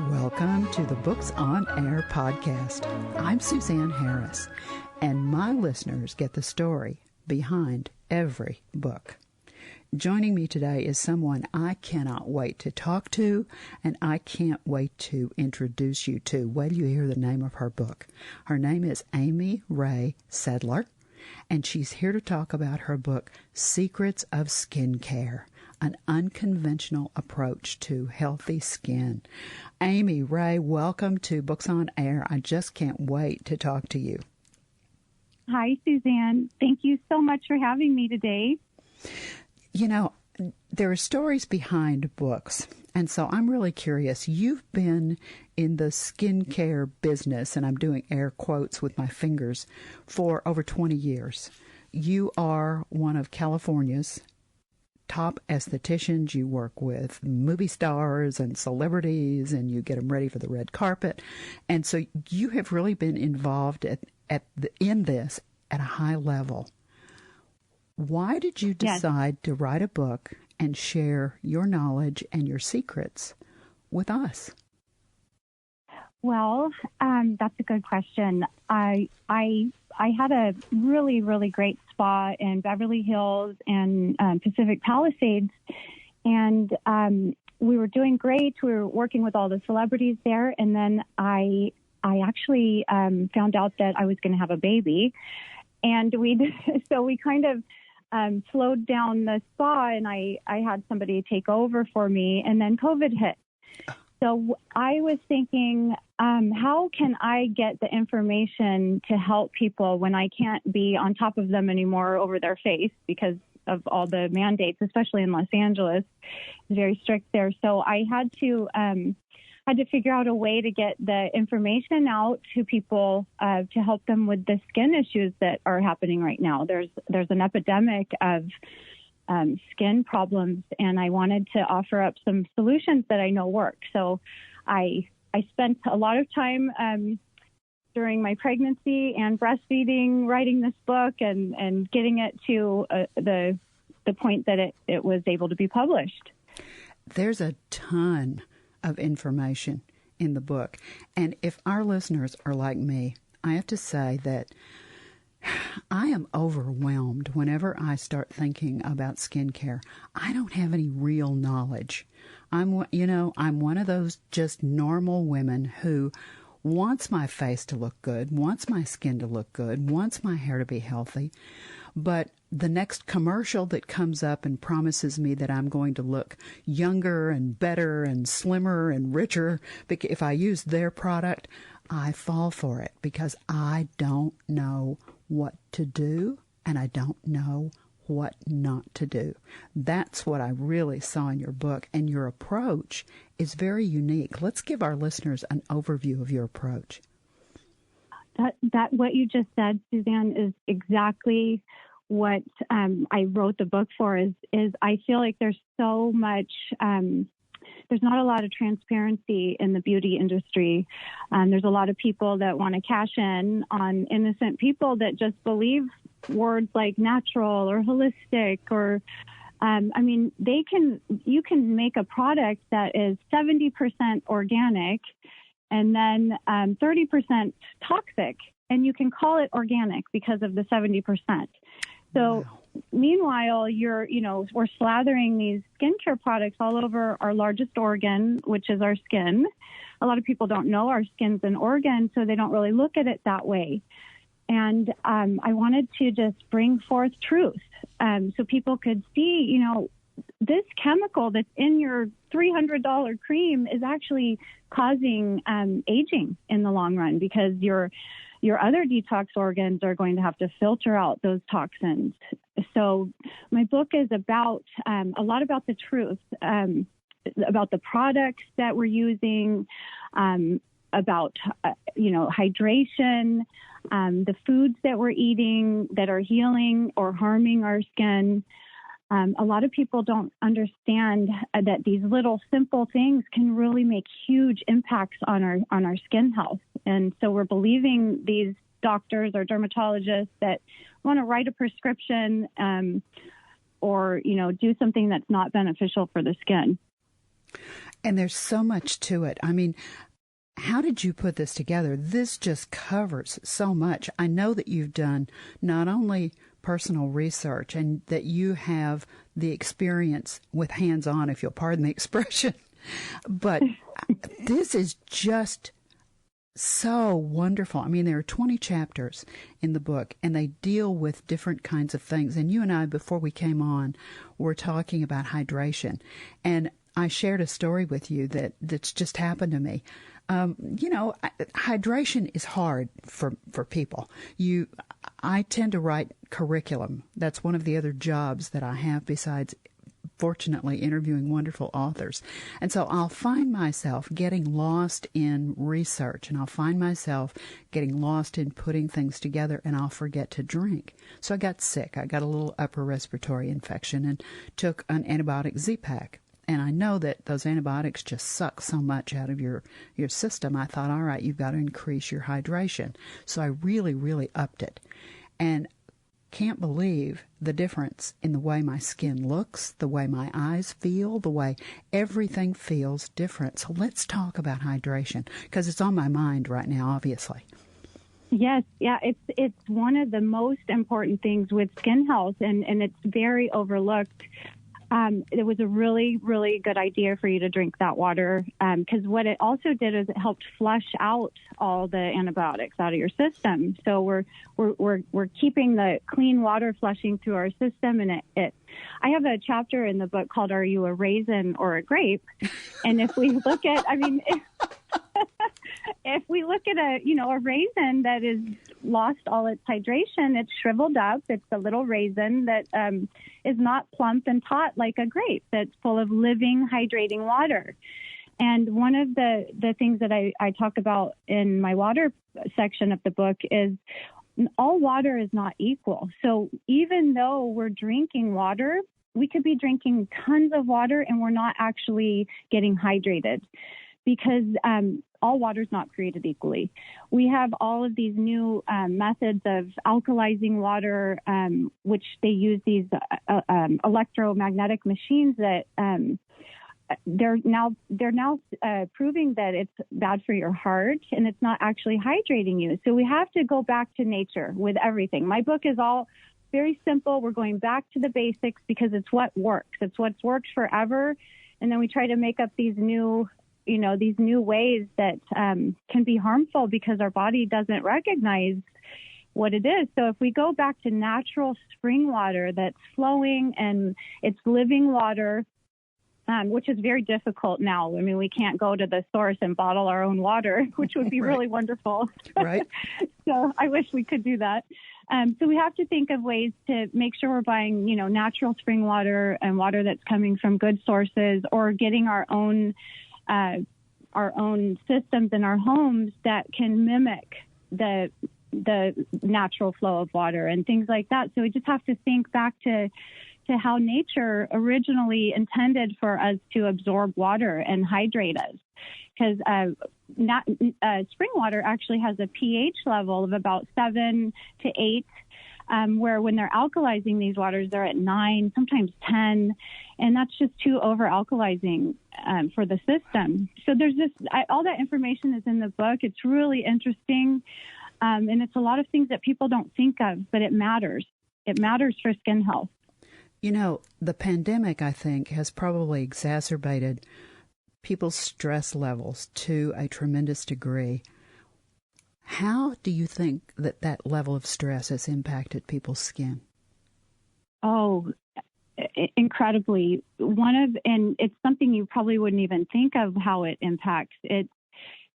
Welcome to the Books on Air podcast. I'm Suzanne Harris, and my listeners get the story behind every book. Joining me today is someone I cannot wait to talk to, and I can't wait to introduce you to. Wait till you hear the name of her book. Her name is Amy Rae Sedler, and she's here to talk about her book, Secrets of Skincare, an unconventional approach to healthy skin. Amy Rae, welcome to Books on Air. I just can't wait to talk to you. Hi, Suzanne. Thank you so much for having me today. You know, there are stories behind books, and so I'm really curious. You've been in the skincare business, and I'm doing air quotes with my fingers, for over 20 years. You are one of California's top estheticians. You work with movie stars and celebrities, and you get them ready for the red carpet. And so you have really been involved in this at a high level. Why did you decide to write a book and share your knowledge and your secrets with us? Well, that's a good question. I had a really, really great spa in Beverly Hills and Pacific Palisades, and we were doing great. We were working with all the celebrities there, and then I actually found out that I was going to have a baby, and we kind of slowed down the spa, and I had somebody take over for me, and then COVID hit. So I was thinking, how can I get the information to help people when I can't be on top of them anymore over their face because of all the mandates, especially in Los Angeles? It's very strict there. So I had to figure out a way to get the information out to people to help them with the skin issues that are happening right now. There's an epidemic of skin problems, and I wanted to offer up some solutions that I know work. So I spent a lot of time during my pregnancy and breastfeeding writing this book and getting it to the point that it was able to be published. There's a ton of information in the book. And if our listeners are like me, I have to say that I am overwhelmed whenever I start thinking about skincare. I don't have any real knowledge. I'm one of those just normal women who wants my face to look good, wants my skin to look good, wants my hair to be healthy. But the next commercial that comes up and promises me that I'm going to look younger and better and slimmer and richer if I use their product, I fall for it because I don't know what to do and I don't know what not to do. That's what I really saw in your book, and your approach is very unique. Let's give our listeners an overview of your approach. That what you just said, Suzanne, is exactly what I wrote the book for. Is I feel like there's so much. There's not a lot of transparency in the beauty industry. There's a lot of people that want to cash in on innocent people that just believe words like natural or holistic or, you can make a product that is 70% organic and then 30% toxic, and you can call it organic because of the 70%. So wow. Meanwhile, we're slathering these skincare products all over our largest organ, which is our skin. A lot of people don't know our skin's an organ, so they don't really look at it that way. And I wanted to just bring forth truth so people could see, this chemical that's in your $300 cream is actually causing aging in the long run because your other detox organs are going to have to filter out those toxins. So my book is about a lot about the truth, about the products that we're using, about hydration, the foods that we're eating that are healing or harming our skin. A lot of people don't understand that these little simple things can really make huge impacts on our skin health. And so we're believing these doctors or dermatologists that want to write a prescription or do something that's not beneficial for the skin. And there's so much to it. I mean, how did you put this together? This just covers so much. I know that you've done not only personal research and that you have the experience with hands-on, if you'll pardon the expression, but this is just so wonderful. I mean, there are 20 chapters in the book, and they deal with different kinds of things. And you and I, before we came on, were talking about hydration. And I shared a story with you that's just happened to me. Hydration is hard for people. I tend to write curriculum. That's one of the other jobs that I have besides, fortunately, interviewing wonderful authors. And so I'll find myself getting lost in research, and I'll find myself getting lost in putting things together, and I'll forget to drink. So I got sick. I got a little upper respiratory infection and took an antibiotic Z-Pak. And I know that those antibiotics just suck so much out of your system. I thought, all right, you've got to increase your hydration. So I really, really upped it. And can't believe the difference in the way my skin looks, the way my eyes feel, the way everything feels different. So let's talk about hydration, because it's on my mind right now, obviously. Yes, yeah, it's one of the most important things with skin health, and it's very overlooked. It was a really, really good idea for you to drink that water, because what it also did is it helped flush out all the antibiotics out of your system. So we're keeping the clean water flushing through our system, and I have a chapter in the book called "Are You a Raisin or a Grape?" And if we look at, if we look at a raisin that is lost all its hydration, it's shriveled up. It's a little raisin that is not plump and taut like a grape that's full of living, hydrating water. And one of the things that I talk about in my water section of the book is all water is not equal. So even though we're drinking water, we could be drinking tons of water and we're not actually getting hydrated, because all water is not created equally. We have all of these new methods of alkalizing water, which they use these electromagnetic machines that they're now proving that it's bad for your heart and it's not actually hydrating you. So we have to go back to nature with everything. My book is all very simple. We're going back to the basics because it's what works. It's what's worked forever. And then we try to make up these new ways that can be harmful because our body doesn't recognize what it is. So if we go back to natural spring water that's flowing and it's living water, which is very difficult now. I mean, we can't go to the source and bottle our own water, which would be really wonderful. Right. So I wish we could do that. So we have to think of ways to make sure we're buying, natural spring water and water that's coming from good sources, or getting our own systems in our homes that can mimic the natural flow of water and things like that. So we just have to think back to how nature originally intended for us to absorb water and hydrate us. Because spring water actually has a pH level of about 7 to 8, where when they're alkalizing these waters, they're at 9, sometimes 10, and that's just too over-alkalizing for the system. So there's all that information is in the book. It's really interesting, and it's a lot of things that people don't think of, but it matters. It matters for skin health. The pandemic, I think, has probably exacerbated people's stress levels to a tremendous degree. How do you think that level of stress has impacted people's skin? Oh, incredibly. And it's something you probably wouldn't even think of how it impacts it.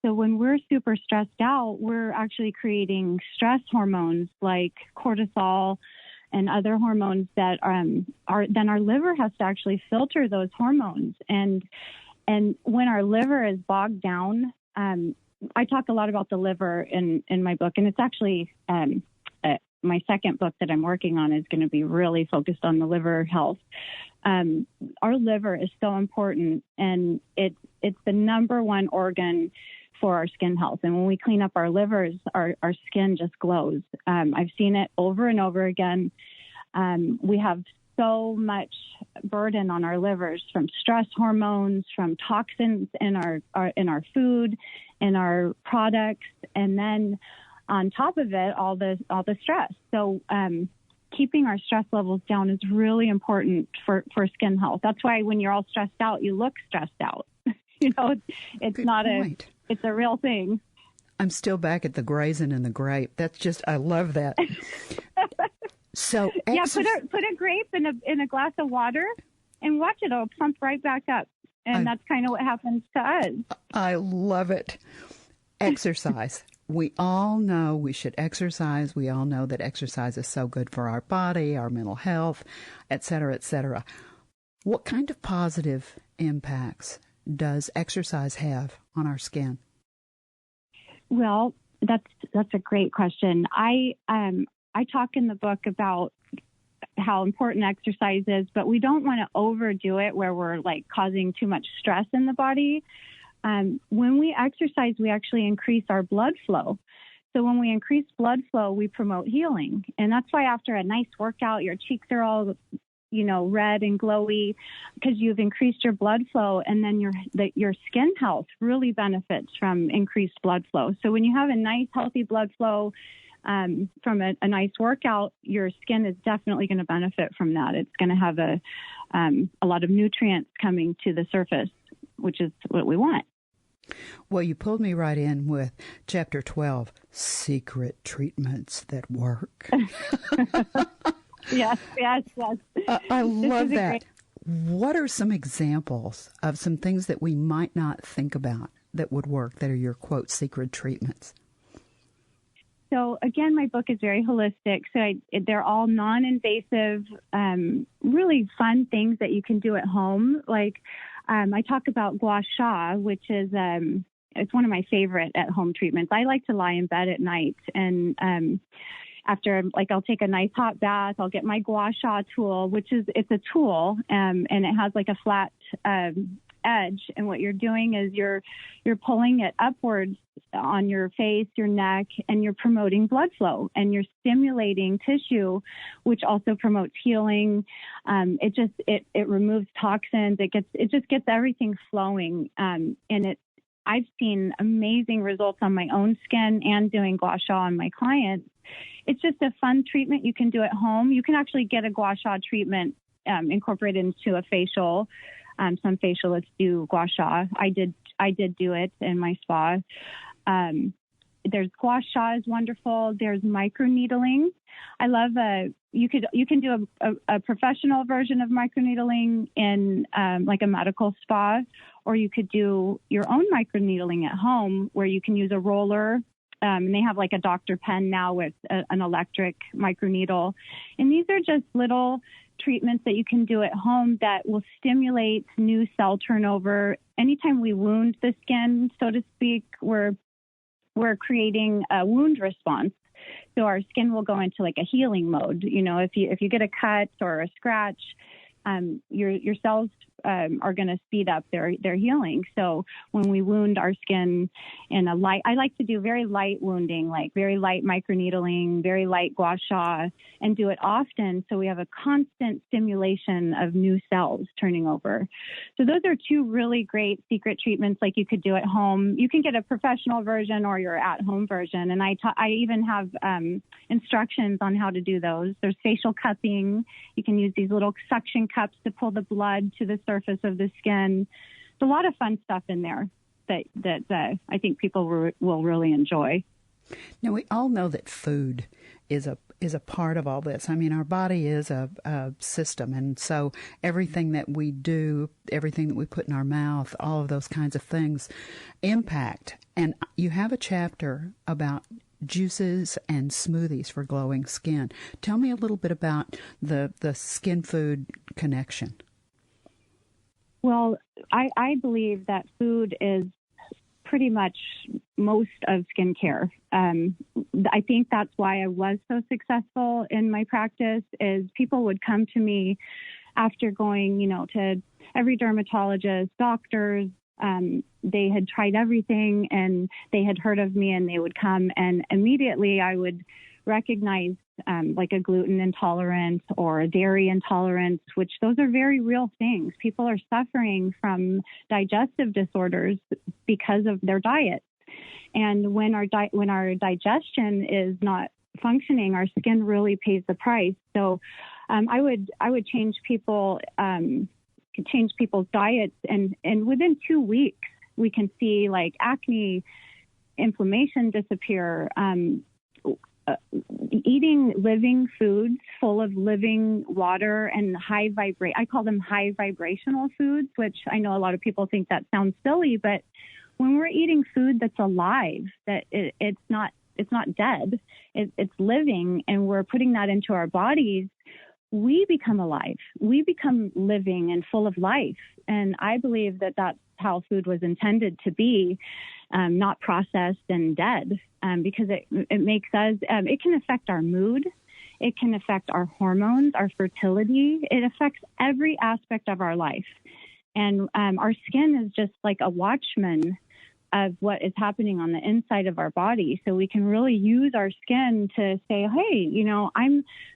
So when we're super stressed out, we're actually creating stress hormones like cortisol and other hormones that then our liver has to actually filter those hormones. And when our liver is bogged down, I talk a lot about the liver in my book, and it's actually my second book that I'm working on is going to be really focused on the liver health. Our liver is so important, and it's the number one organ for our skin health. And when we clean up our livers, our skin just glows. I've seen it over and over again. We have so much burden on our livers from stress hormones, from toxins in our food, in our products, and then on top of it, all the stress. So keeping our stress levels down is really important for skin health. That's why when you're all stressed out, you look stressed out. It's Good not point. it's a real thing. I'm still back at the grazing and the grape. That's just, I love that. So put a grape in a glass of water and watch it. It'll plump right back up. And that's kind of what happens to us. I love it. Exercise. We all know we should exercise. We all know that exercise is so good for our body, our mental health, et cetera, et cetera. What kind of positive impacts does exercise have on our skin? Well, that's a great question. I talk in the book about how important exercise is, but we don't want to overdo it where we're like causing too much stress in the body. When we exercise, we actually increase our blood flow. So when we increase blood flow, we promote healing. And that's why after a nice workout, your cheeks are all, red and glowy because you've increased your blood flow, and then your skin health really benefits from increased blood flow. So when you have a nice, healthy blood flow from a nice workout, your skin is definitely going to benefit from that. It's going to have a lot of nutrients coming to the surface, which is what we want. Well, you pulled me right in with Chapter 12, Secret Treatments That Work. Yes. I love that. What are some examples of some things that we might not think about that would work, that are your, quote, secret treatments? So, again, my book is very holistic. So they're all non-invasive, really fun things that you can do at home. Like I talk about gua sha, which is it's one of my favorite at-home treatments. I like to lie in bed at night, and after, I'll take a nice hot bath, I'll get my gua sha tool, it's a tool, and it has like a flat edge. And what you're doing is you're pulling it upwards on your face, your neck, and you're promoting blood flow, and you're stimulating tissue, which also promotes healing. It removes toxins. It just gets everything flowing. I've seen amazing results on my own skin and doing gua sha on my clients. It's just a fun treatment you can do at home. You can actually get a gua sha treatment incorporated into a facial. Some facialists do gua sha. I did do it in my spa. There's gua sha is wonderful. There's microneedling. I love you can do a professional version of microneedling in like a medical spa, or you could do your own microneedling at home where you can use a roller. And they have like a Dr. Pen now with an electric microneedle. And these are just little treatments that you can do at home that will stimulate new cell turnover. Anytime we wound the skin, so to speak, we're creating a wound response. So our skin will go into like a healing mode. If you get a cut or a scratch, your cells are going to speed up their healing. So when we wound our skin in I like to do very light wounding, like very light microneedling, very light gua sha, and do it often so we have a constant stimulation of new cells turning over. So those are two really great secret treatments like you could do at home. You can get a professional version or your at-home version, and I even have instructions on how to do those. There's facial cupping. You can use these little suction cups to pull the blood to the surface of the skin. There's a lot of fun stuff in there that I think people will really enjoy. Now, we all know that food is a part of all this. I mean, our body is a system, and so everything that we do, everything that we put in our mouth, all of those kinds of things impact. And you have a chapter about juices and smoothies for glowing skin. Tell me a little bit about the skin food connection. Well, I believe that food is pretty much most of skincare. I think that's why I was so successful in my practice is people would come to me after going, to every dermatologist, doctors. They had tried everything and they had heard of me, and they would come, and immediately I would recognize like a gluten intolerance or a dairy intolerance, which those are very real things. People are suffering from digestive disorders because of their diet. And when our digestion is not functioning, our skin really pays the price. So I would change people's diets, and within 2 weeks we can see like acne, inflammation disappear. Eating living foods full of living water and I call them high vibrational foods, which I know a lot of people think that sounds silly, but when we're eating food that's alive, that it's not dead, it's living, and we're putting that into our bodies, we become alive. We become living and full of life. And I believe that that's how food was intended to be, not processed and dead, because it makes us, it can affect our mood. It can affect our hormones, our fertility. It affects every aspect of our life. And our skin is just like a watchman of what is happening on the inside of our body. So we can really use our skin to say, hey,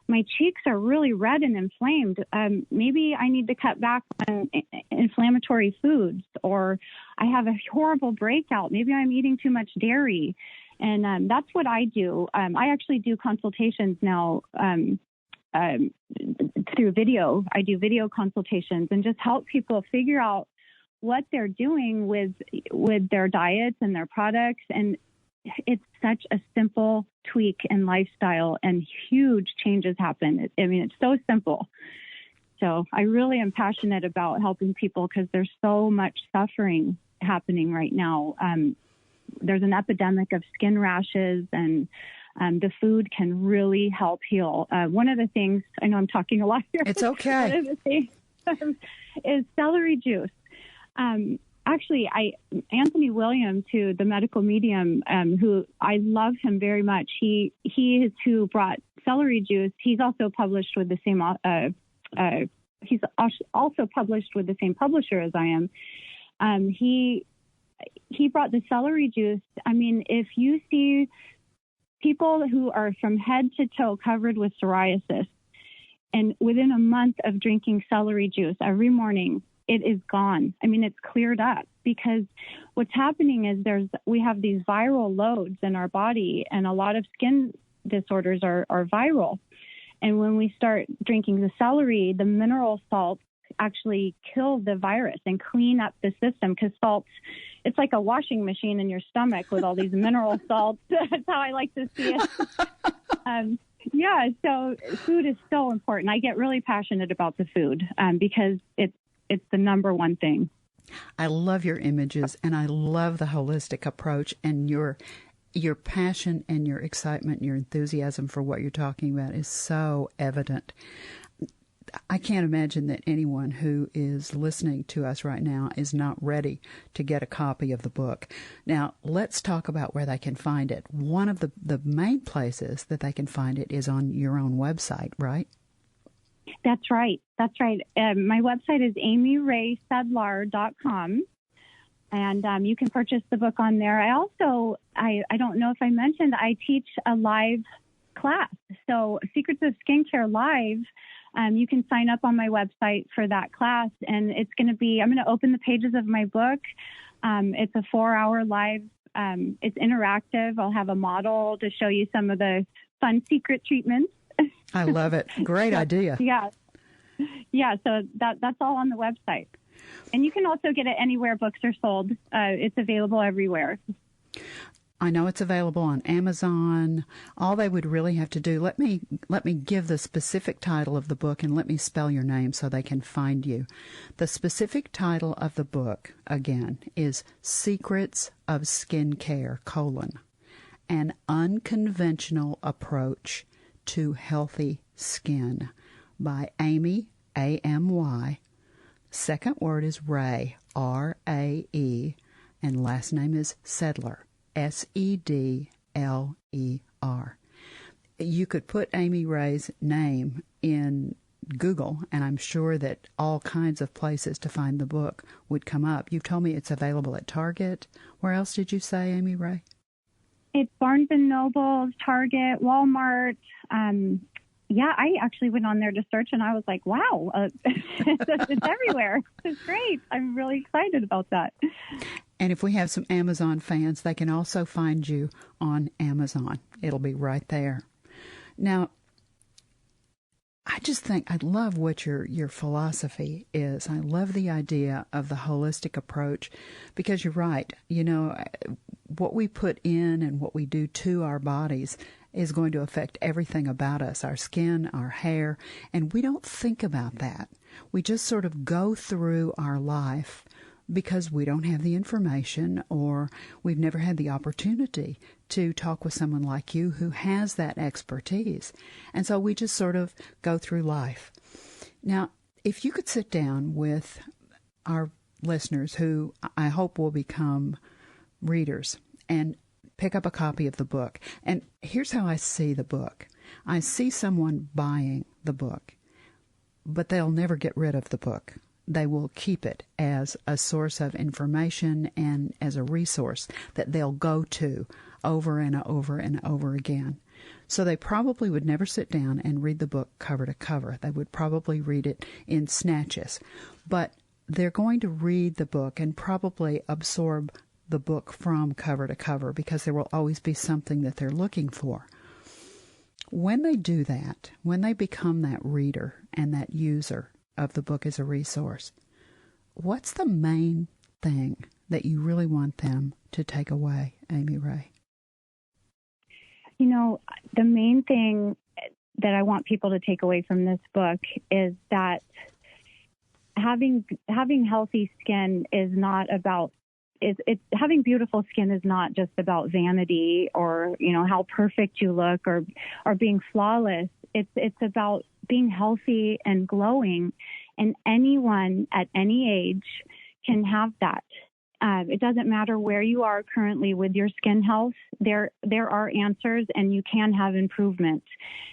my cheeks are really red and inflamed. Maybe I need to cut back on inflammatory foods, or I have a horrible breakout. Maybe I'm eating too much dairy. And that's what I do. I actually do consultations now through video. I do video consultations and just help people figure out what they're doing with their diets and their products. And it's such a simple tweak in lifestyle, and huge changes happen. It's so simple. So I really am passionate about helping people because there's so much suffering happening right now. There's an epidemic of skin rashes, and the food can really help heal. One of the things, I know I'm talking a lot here. It's okay. One of the things is celery juice. Actually, Anthony Williams, who the medical medium, who I love him very much. He is who brought celery juice. He's also published with the same. He's also published with the same publisher as I am. He brought the celery juice. I mean, if you see people who are from head to toe covered with psoriasis, and within a month of drinking celery juice every morning, it is gone. I mean, it's cleared up, because what's happening is we have these viral loads in our body, and a lot of skin disorders are viral. And when we start drinking the celery, the mineral salts actually kill the virus and clean up the system, because salts, it's like a washing machine in your stomach with all these mineral salts. That's how I like to see it. Yeah, so food is so important. I get really passionate about the food because it's the number one thing. I love your images, and I love the holistic approach, and your passion and your excitement and your enthusiasm for what you're talking about is so evident. I can't imagine that anyone who is listening to us right now is not ready to get a copy of the book. Now, let's talk about where they can find it. One of the main places that they can find it is on your own website, right? That's right. My website is amyraysedlar.com, and you can purchase the book on there. I also, I don't know if I mentioned, I teach a live class. So Secrets of Skincare Live, you can sign up on my website for that class, and I'm going to open the pages of my book. It's a 4-hour live, it's interactive. I'll have a model to show you some of the fun secret treatments. I love it. Great idea. Yeah. So that's all on the website. And you can also get it anywhere books are sold. It's available everywhere. I know it's available on Amazon. All they would really have to do, let me give the specific title of the book, and let me spell your name so they can find you. The specific title of the book, again, is Secrets of Skincare, an unconventional approach to healthy skin, by Amy, A-M-Y. Second word is Ray, R-A-E, and last name is Sedlar, S-E-D-L-E-R. You could put Amy Ray's name in Google, and I'm sure that all kinds of places to find the book would come up. You've told me it's available at Target. Where else did you say, Amy Ray? It's Barnes and Noble, Target, Walmart. Yeah, I actually went on there to search, and I was like, wow, it's everywhere. It's great. I'm really excited about that. And if we have some Amazon fans, they can also find you on Amazon. It'll be right there. Now, I just think I love what your philosophy is. I love the idea of the holistic approach, because you're right. You know, what we put in and what we do to our bodies is going to affect everything about us, our skin, our hair, and we don't think about that. We just sort of go through our life because we don't have the information, or we've never had the opportunity to talk with someone like you who has that expertise. And so we just sort of go through life. Now, if you could sit down with our listeners, who I hope will become readers, and pick up a copy of the book. And here's how I see the book. I see someone buying the book, but they'll never get rid of the book. They will keep it as a source of information and as a resource that they'll go to over and over and over again. So they probably would never sit down and read the book cover to cover. They would probably read it in snatches. But they're going to read the book and probably absorb the book from cover to cover, because there will always be something that they're looking for. When they do that, when they become that reader and that user of the book as a resource, what's the main thing that you really want them to take away, Amy Ray? You know, the main thing that I want people to take away from this book is that having healthy skin is not about having beautiful skin is not just about vanity, or, you know, how perfect you look, or being flawless. It's about being healthy and glowing, and anyone at any age can have that. It doesn't matter where you are currently with your skin health. There are answers, and you can have improvement.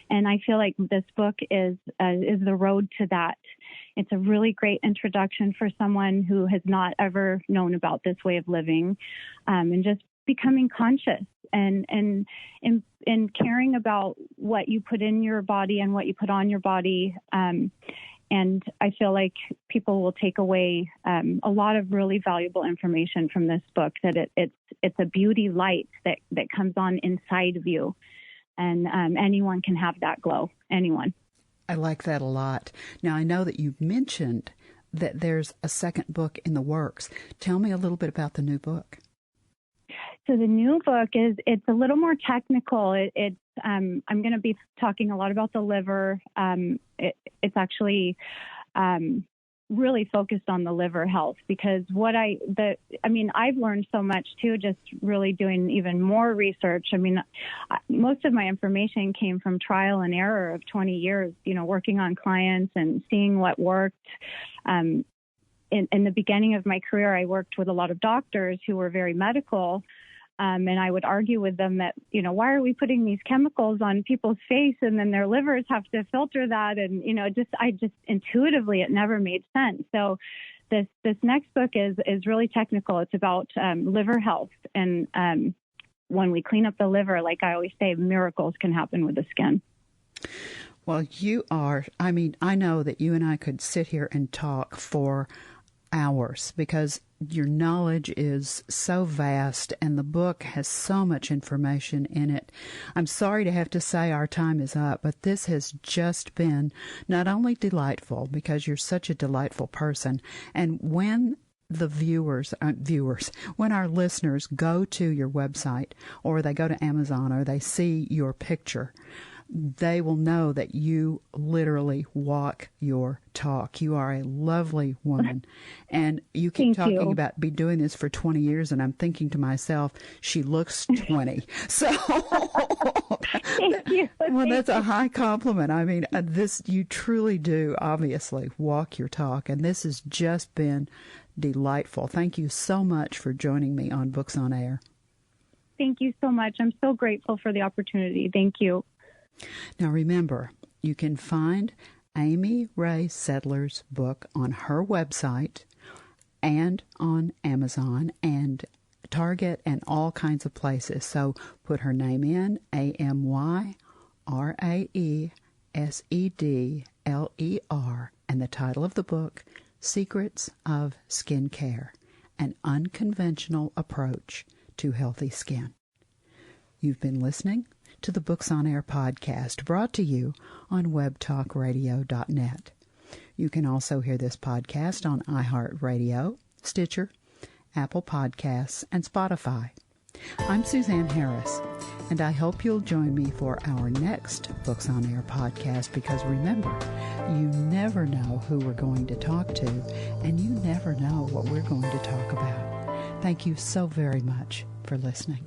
And I feel like this book is the road to that. It's a really great introduction for someone who has not ever known about this way of living, and just becoming conscious and caring about what you put in your body and what you put on your body. And I feel like people will take away a lot of really valuable information from this book, that it's a beauty light that comes on inside of you. And anyone can have that glow, anyone. I like that a lot. Now, I know that you mentioned that there's a second book in the works. Tell me a little bit about the new book. So the new book it's a little more technical. I'm going to be talking a lot about the liver. It's actually really focused on the liver health, because I've learned so much too, just really doing even more research. I mean, most of my information came from trial and error of 20 years, you know, working on clients and seeing what worked. In the beginning of my career, I worked with a lot of doctors who were very medical. And I would argue with them that, you know, why are we putting these chemicals on people's face and then their livers have to filter that? And, you know, I just intuitively, it never made sense. So this next book is really technical. It's about liver health. And when we clean up the liver, like I always say, miracles can happen with the skin. Well, I know that you and I could sit here and talk for hours, because your knowledge is so vast and the book has so much information in it. I'm sorry to have to say our time is up, but this has just been not only delightful, because you're such a delightful person, and when the when our listeners go to your website, or they go to Amazon, or they see your picture, they will know that you literally walk your talk. You are a lovely woman. And you keep talking about be doing this for 20 years, and I'm thinking to myself, she looks 20. So, Thank you. Well, that's a high compliment. I mean, you truly do, obviously, walk your talk. And this has just been delightful. Thank you so much for joining me on Books on Air. Thank you so much. I'm so grateful for the opportunity. Thank you. Now, remember, you can find Amy Ray Sedler's book on her website and on Amazon and Target and all kinds of places. So put her name in, AMYRAESEDLER, and the title of the book, Secrets of Skin Care, an unconventional approach to healthy skin. You've been listening to the Books on Air podcast, brought to you on webtalkradio.net. You can also hear this podcast on iHeartRadio, Stitcher, Apple Podcasts, and Spotify. I'm Suzanne Harris, and I hope you'll join me for our next Books on Air podcast, because remember, you never know who we're going to talk to, and you never know what we're going to talk about. Thank you so very much for listening.